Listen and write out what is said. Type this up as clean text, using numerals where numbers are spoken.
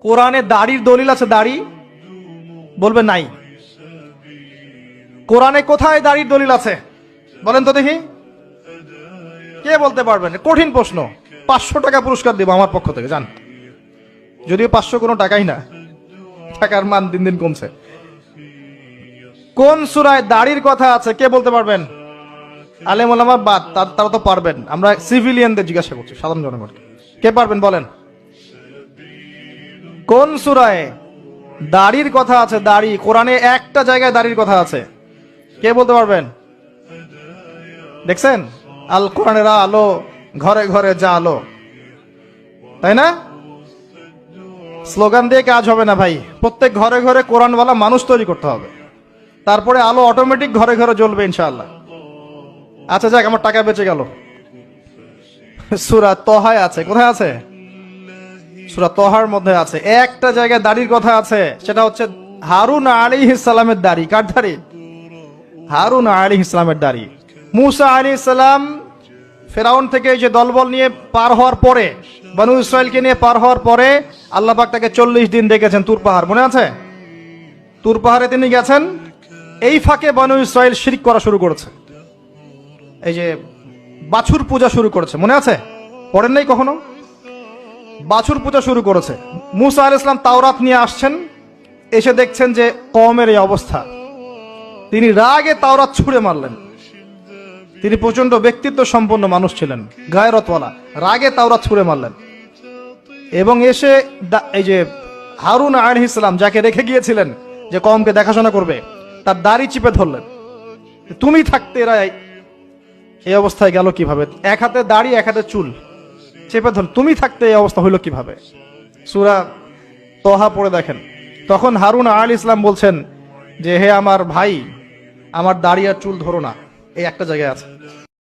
কোরআনে দাড়ির দলিল আছে? দাড়ি বলবেন নাই। কোরআনে কোথায় দাড়ির দলিল আছে বলেন তো দেখি, কে বলতে পারবেন? কঠিন প্রশ্ন। 500 টাকা পুরস্কার দিব আমার পক্ষ থেকে, জান। যদিও 500 কোনো টাকাই না, টাকার মান দিন দিন কমছে। কোন সূরায় দাড়ির কথা আছে কে বলতে পারবেন? আলেম ওলামা বাদ, তারা তো পারবেন। আমরা সিভিলিয়ানদের জিজ্ঞাসা করছি, সাধারণ জনগণকে। কে পারবেন বলেন? কোন সূরায় দাড়ির কথা আছে? দাড়ি কোরআনে একটা জায়গায় দাড়ির কথা আছে, কে বলতে পারবেন? দেখছেন, আল কোরআনের আলো ঘরে ঘরে যা আলো, তাই না? স্লোগান দিয়ে কাজ হবে না ভাই, প্রত্যেক ঘরে ঘরে কোরআনওয়ালা মানুষ তৈরি করতে হবে, তারপরে আলো অটোমেটিক ঘরে ঘরে জ্বলবে ইনশাআল্লাহ। আচ্ছা যাক, আমার টাকা বেঁচে গেল। সূরা তহায় আছে। কোথায় আছে? সূরা তহার মধ্যে আছে, একটা জায়গায় দাড়ির কথা আছে, সেটা হচ্ছে হারুন আলাইহিস সালামের দাড়ি। কার দাড়ি? হারুন আলাইহিস সালামের দাড়ি। মুসা আলাইহিস সালাম ফেরাউন থেকে যে দলবল নিয়ে পার হওয়ার পরে, বনু ইসরাইলকে নিয়ে পার হওয়ার পরে আল্লাহ পাক তাকে 40 দিন ডেকেছেন তুর পাহাড়, মনে আছে? তুর পাহাড়ে তিনি গেছেন। এই ফাঁকে বনু ইসরাইল শিরক করা শুরু করেছে, এই যে বাছুর পূজা শুরু করেছে, মনে আছে? পড়েন নাই কখনো? বাছুর পূজা শুরু করেছে। মুসা আলাইহিস সালাম তাওরাত নিয়ে আসছেন, এসে দেখছেন যে কওমের এই অবস্থা, তিনি রাগে তাওরাত ছুঁড়ে মারলেন। তিনি প্রচন্ড ব্যক্তিত্ব সম্পন্ন মানুষ ছিলেন, গায়রতওয়ালা, রাগে তাওরাত ছুঁড়ে মারলেন। এবং এসে এই যে হারুন আলাইহিস সালাম যাকে রেখে গিয়েছিলেন যে কওমকে দেখাশোনা করবে, তার দাড়ি চিপে ধরলেন। তুমি থাকতে এরা এই অবস্থায় গেল কিভাবে? এক হাতে দাড়ি, এক হাতে চুল চেপে ধর, তুমি থাকতে এই অবস্থা হইল কিভাবে? সূরা তহা পড়ে দেখেন। তখন হারুন আলাইহিস সালাম বলছেন যে হে আমার ভাই, আমার দাড়ি আর চুল ধরো না, এই একটা জায়গায় আছে।